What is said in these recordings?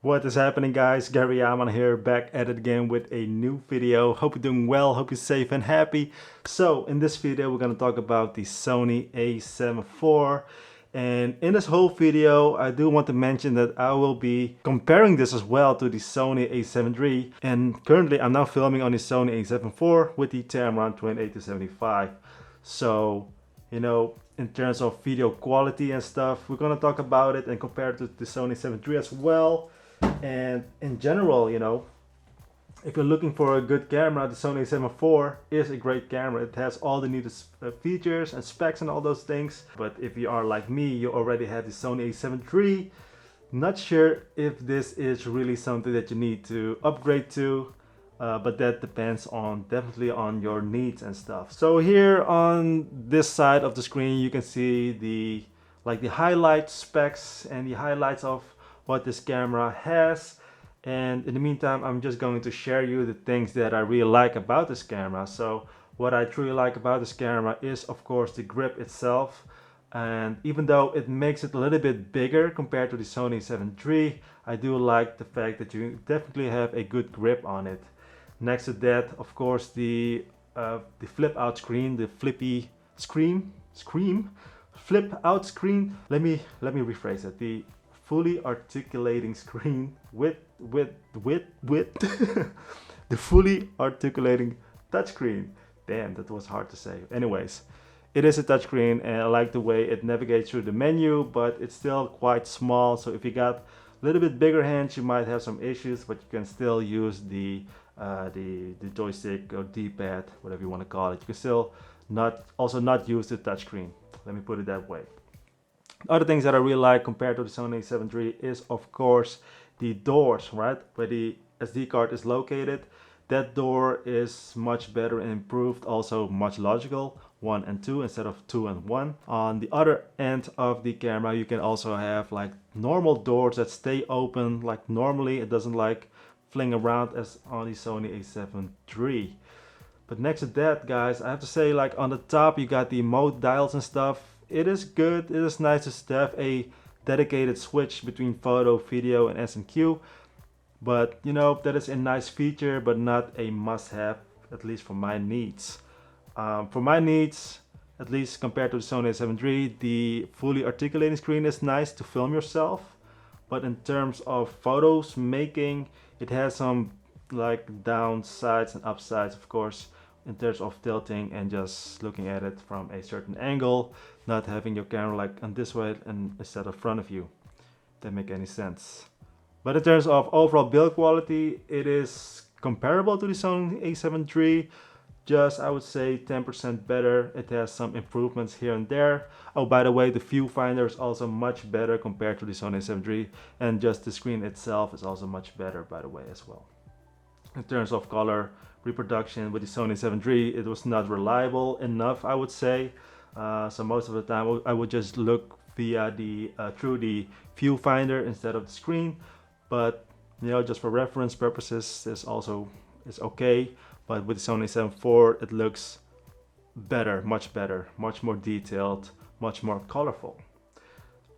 What is happening, guys? Gary Jahman here, back at it again with a new video. Hope you're doing well, hope you're safe and happy. So in this video we're going to talk about the Sony A7 IV, and in this whole video I do want to mention that I will be comparing this as well to the Sony A7 III, and currently I'm now filming on the Sony A7 IV with the Tamron 28-75. So in terms of video quality and stuff, we're gonna talk about it and compare it to the Sony A7 III as well. And in general, if you're looking for a good camera, the Sony A7 IV is a great camera. It has all the needed features and specs and all those things. But if you are like me, you already have the Sony A7 III, not sure if this is really something that you need to upgrade to. But that depends on definitely on your needs and stuff. So here on this side of the screen you can see the highlight specs and the highlights of what this camera has. And in the meantime, I'm just going to share you the things that I really like about this camera. So what I truly like about this camera is of course the grip itself. And even though it makes it a little bit bigger compared to the Sony A7 III, I do like the fact that you definitely have a good grip on it. Next to that, of course, the flip out screen, the flippy flip out screen. Let me rephrase it. The fully articulating screen with the fully articulating touchscreen. Damn, that was hard to say. Anyways, it is a touchscreen and I like the way it navigates through the menu, but it's still quite small. So if you got a little bit bigger hands, you might have some issues, but you can still use the joystick or D-pad, whatever you want to call it. You can still not use the touchscreen. Let me put it that way. Other things that I really like compared to the Sony A7 III is of course the doors, right? Where the SD card is located. That door is much better and improved, also much logical, 1 and 2 instead of 2 and 1. On the other end of the camera you can also have like normal doors that stay open like normally. It doesn't like fling around as on the Sony A7 III. But next to that, guys, I have to say, like on the top you got the mode dials and stuff. It is good, it is nice to have a dedicated switch between photo, video and S&Q. But that is a nice feature, but not a must-have, at least for my needs. For my needs, at least compared to the Sony A7 III, the fully articulating screen is nice to film yourself. But in terms of photos making, it has some like downsides and upsides, of course, in terms of tilting and just looking at it from a certain angle, not having your camera like on this way and instead of front of you. That make any sense. But in terms of overall build quality, it is comparable to the Sony A7 III, just I would say 10% better. It has some improvements here and there. Oh, by the way, the viewfinder is also much better compared to the Sony A7 III, and just the screen itself is also much better, by the way, as well. In terms of color reproduction with the Sony A7 III, it was not reliable enough, I would say. So most of the time I would just look via the through the viewfinder instead of the screen. But just for reference purposes, this also is okay. But with the Sony A7 IV, it looks better, much more detailed, much more colorful.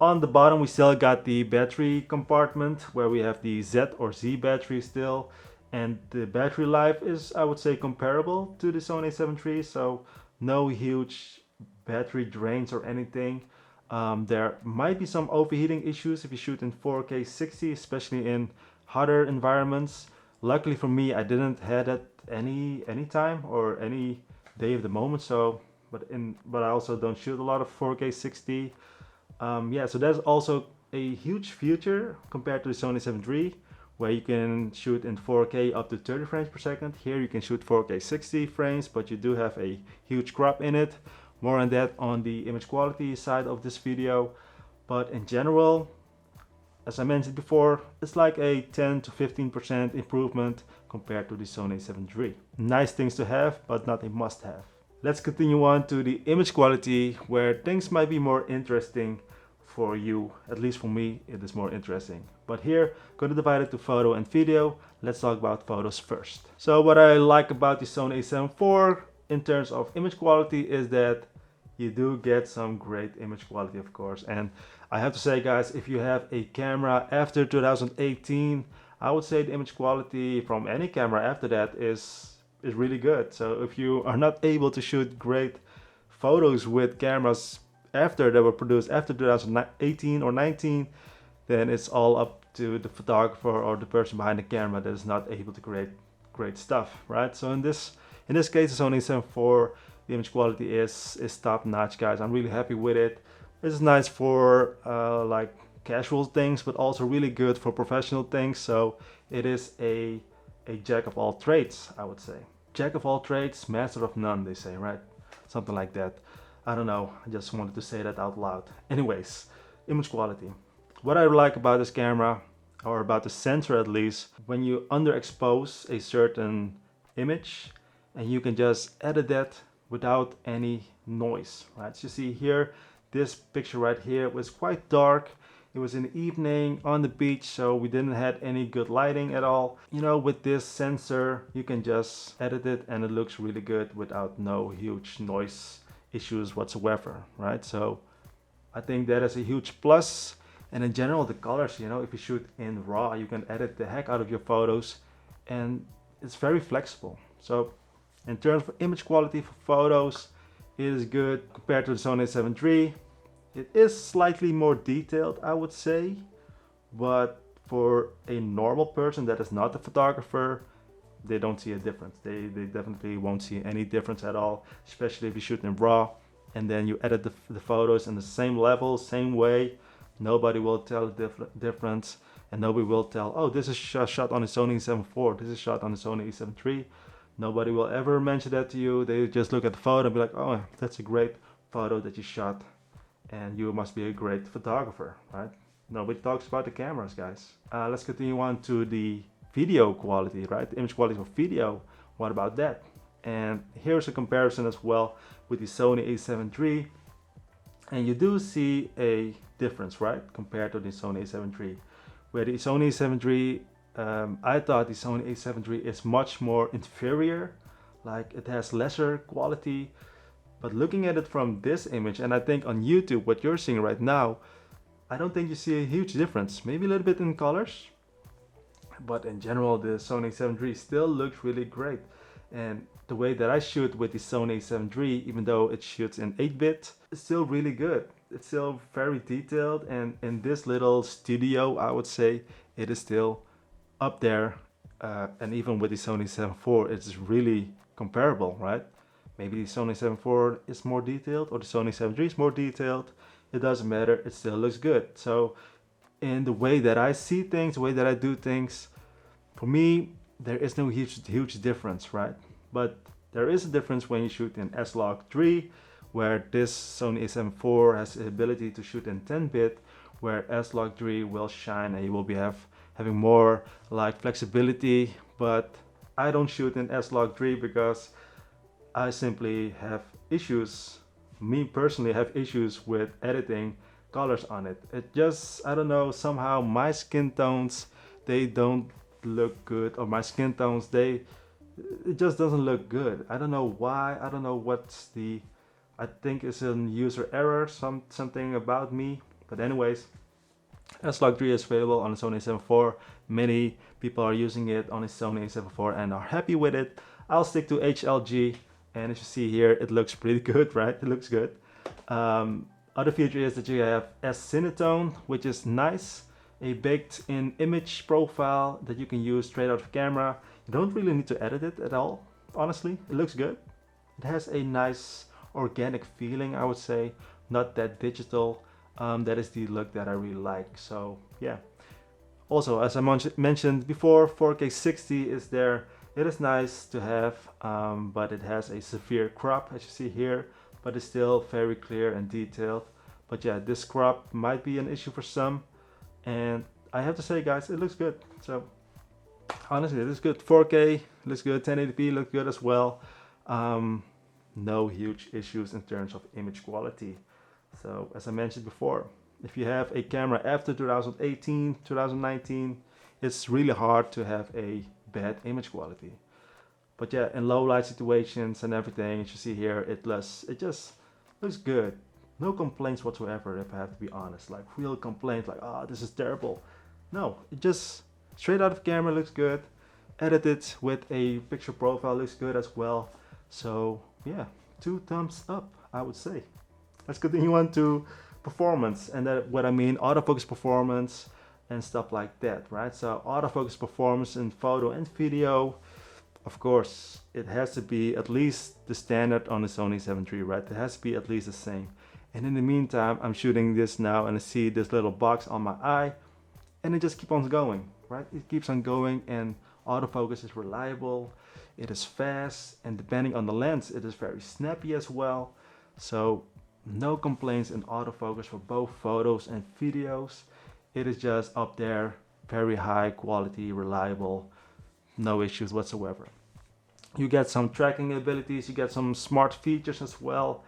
On the bottom, we still got the battery compartment where we have the Z or Z battery still. And the battery life is, I would say, comparable to the Sony A7 III. So no huge battery drains or anything. There might be some overheating issues if you shoot in 4K 60, especially in hotter environments. Luckily for me, I didn't have that any time or any day of the moment. So, but I also don't shoot a lot of 4K 60. Yeah, so that's also a huge feature compared to the Sony A7 III, where you can shoot in 4K up to 30 frames per second. Here you can shoot 4K 60 frames, but you do have a huge crop in it. More on that on the image quality side of this video. But in general, as I mentioned before, it's like a 10 to 15% improvement compared to the Sony A7 III. Nice things to have, but not a must-have. Let's continue on to the image quality, where things might be more interesting for you. At least for me, it is more interesting. But here, I'm going to divide it to photo and video. Let's talk about photos first. So what I like about the Sony A7 IV in terms of image quality is that you do get some great image quality, of course. And I have to say, guys, if you have a camera after 2018, I would say the image quality from any camera after that is really good. So if you are not able to shoot great photos with cameras after they were produced after 2018 or 19, then it's all up to the photographer or the person behind the camera that is not able to create great stuff, right? So in this case, it's only 7.4. The image quality is top notch, guys. I'm really happy with it. It's nice for like casual things, but also really good for professional things. So it is a jack of all trades, I would say. Jack of all trades, master of none, they say, right? Something like that. I don't know. I just wanted to say that out loud. Anyways, image quality. What I like about this camera, or about the sensor at least, when you underexpose a certain image and you can just edit that without any noise, right? So you see here, this picture right here was quite dark. It was in the evening on the beach, so we didn't have any good lighting at all. You know, with this sensor, you can just edit it and it looks really good without no huge noise issues whatsoever, right? So I think that is a huge plus. And in general, the colors, you know, if you shoot in RAW, you can edit the heck out of your photos and it's very flexible. So in terms of image quality for photos, it is good compared to the Sony A7 III. It is slightly more detailed, I would say, but for a normal person that is not a photographer, they don't see a difference. They definitely won't see any difference at all, especially if you shoot in RAW and then you edit the photos in the same level, same way. Nobody will tell the difference, and nobody will tell, oh, this is shot on the Sony A7 IV, this is shot on the Sony A7 III. Nobody will ever mention that to you. They just look at the photo and be like, oh, that's a great photo that you shot, and you must be a great photographer, right? Nobody talks about the cameras, guys. Let's continue on to the video quality, right? The image quality for video. What about that? And here's a comparison as well with the Sony A7 III. And you do see a difference, right, compared to the Sony A7 III. Where the Sony A7 III, I thought the Sony A7 III is much more inferior, like it has lesser quality. But looking at it from this image, and I think on YouTube, what you're seeing right now, I don't think you see a huge difference. Maybe a little bit in colors, but in general, the Sony A7 III still looks really great. And the way that I shoot with the Sony A7 III, even though it shoots in 8-bit, it's still really good. It's still very detailed, and in this little studio, I would say, it is still up there. And even with the Sony A7 IV, it's really comparable, right? Maybe the Sony A7 IV is more detailed, or the Sony A7 III is more detailed. It doesn't matter, it still looks good. So in the way that I see things, the way that I do things, for me, there is no huge difference, right? But there is a difference when you shoot in S-Log3, where this Sony A7 IV has the ability to shoot in 10-bit, where S-Log3 will shine and you will be having more like flexibility. But I don't shoot in S-Log3 because I simply have issues. Me personally have issues with editing colors on it. It just, I don't know, somehow my skin tones, they don't look good, or my skin tones, it just doesn't look good. I don't know why. I don't know what's I think it's a user error, something about me. But anyways, S-Log3 is available on the Sony A7 IV. Many people are using it on the Sony A7 IV and are happy with it. I'll stick to HLG, and as you see here, it looks pretty good, right? It looks good. Other feature is that you have S-Cinetone, which is nice. A baked-in image profile that you can use straight out of camera. You don't really need to edit it at all, honestly. It looks good. It has a nice organic feeling, I would say. Not that digital. That is the look that I really like. So yeah. Also, as I mentioned before, 4K 60 is there. It is nice to have, but it has a severe crop, as you see here. But it's still very clear and detailed. But yeah, this crop might be an issue for some. And I have to say, guys, it looks good. So honestly, it looks good. 4K looks good. 1080p looks good as well. No huge issues in terms of image quality. So as I mentioned before, if you have a camera after 2018, 2019, it's really hard to have a bad image quality. But yeah, in low light situations and everything, as you see here, it just looks good. No complaints whatsoever, if I have to be honest. Like real complaints, like, oh, this is terrible. No, it just straight out of camera looks good. Edited with a picture profile looks good as well. So yeah, 2 thumbs up, I would say. Let's continue on to performance, and that what I mean, autofocus performance and stuff like that, right? So autofocus performance in photo and video, of course, it has to be at least the standard on the Sony A7 III, right? It has to be at least the same. And in the meantime, I'm shooting this now and I see this little box on my eye and it just keeps on going, right? It keeps on going, and autofocus is reliable, it is fast, and depending on the lens, it is very snappy as well. So no complaints in autofocus for both photos and videos. It is just up there, very high quality, reliable, no issues whatsoever. You get some tracking abilities, you get some smart features as well.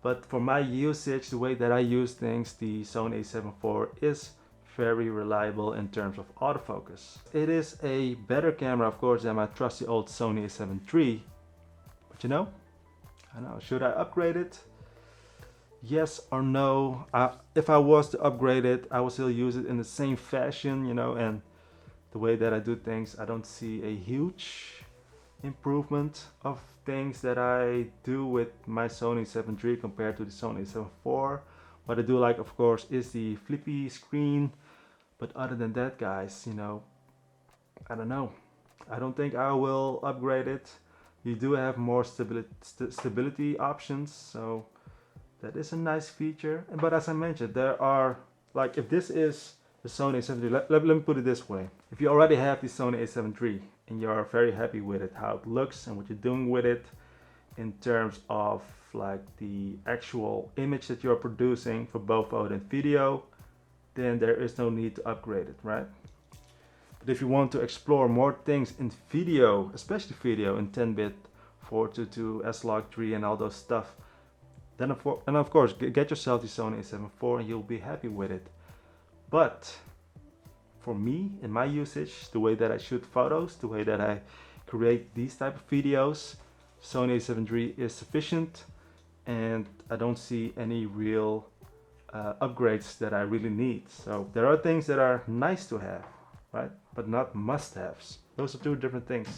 But for my usage, the way that I use things, the Sony A7IV is very reliable in terms of autofocus. It is a better camera, of course, than my trusty old Sony A7 III. But you know, I know, should I upgrade it? Yes or no? If I was to upgrade it, I would still use it in the same fashion, you know, and the way that I do things, I don't see a huge improvement of things that I do with my Sony A7 III compared to the Sony A7IV. What I do like, of course, is the flippy screen. But other than that, guys, you know, I don't know. I don't think I will upgrade it. You do have more stability options, so that is a nice feature. But as I mentioned, there are, like, if this is the Sony A7 III, let me put it this way. If you already have the Sony A7 III and you're very happy with it, how it looks and what you're doing with it in terms of like the actual image that you're producing for both photo and video, then there is no need to upgrade it, right? But if you want to explore more things in video, especially video in 10-bit, 422, S-Log3 and all those stuff, then of course get yourself the Sony A7IV and you'll be happy with it. But for me, in my usage, the way that I shoot photos, the way that I create these type of videos, Sony A7 III is sufficient, and I don't see any real upgrades that I really need. So there are things that are nice to have, right? But not must-haves. Those are 2 different things.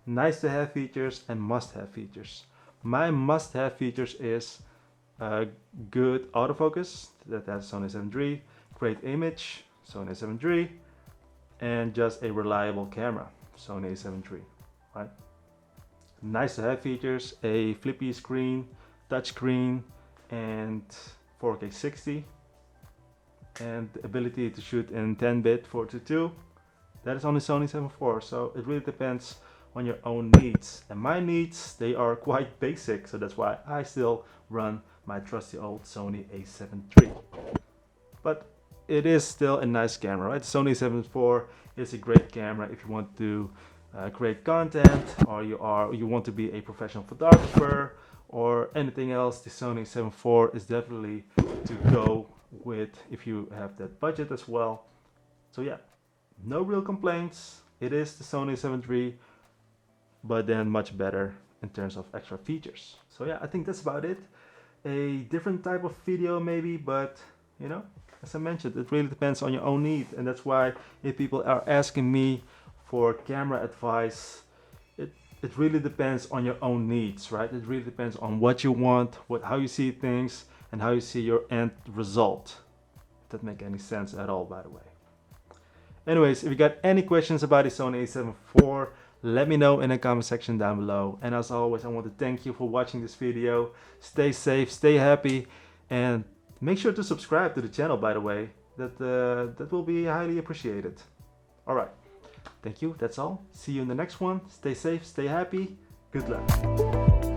Nice to have features and must-have features. My must-have features is good autofocus, that's Sony A7 III, great image, Sony A7 III, and just a reliable camera, Sony A7 III, right? Nice to have features, a flippy screen, touch screen, and 4K 60, and the ability to shoot in 10-bit 422. That is on the Sony A7IV, so it really depends on your own needs. And my needs, they are quite basic, so that's why I still run my trusty old Sony A7 III. But it is still a nice camera, right? The Sony A7IV is a great camera if you want to create content, or you want to be a professional photographer or anything else. The Sony A7IV is definitely to go with if you have that budget as well. So yeah, no real complaints. It is the Sony A7 III, but then much better in terms of extra features. So yeah, I think that's about it. A different type of video maybe, but you know, as I mentioned, it really depends on your own need, and that's why if people are asking me for camera advice, it really depends on your own needs, right? It really depends on what you want, how you see things, and how you see your end result. If that make any sense at all, by the way. Anyways, if you got any questions about the Sony A7IV, let me know in the comment section down below. And as always, I want to thank you for watching this video. Stay safe, stay happy, and make sure to subscribe to the channel, by the way. That will be highly appreciated. Alright, thank you, that's all. See you in the next one. Stay safe, stay happy. Good luck.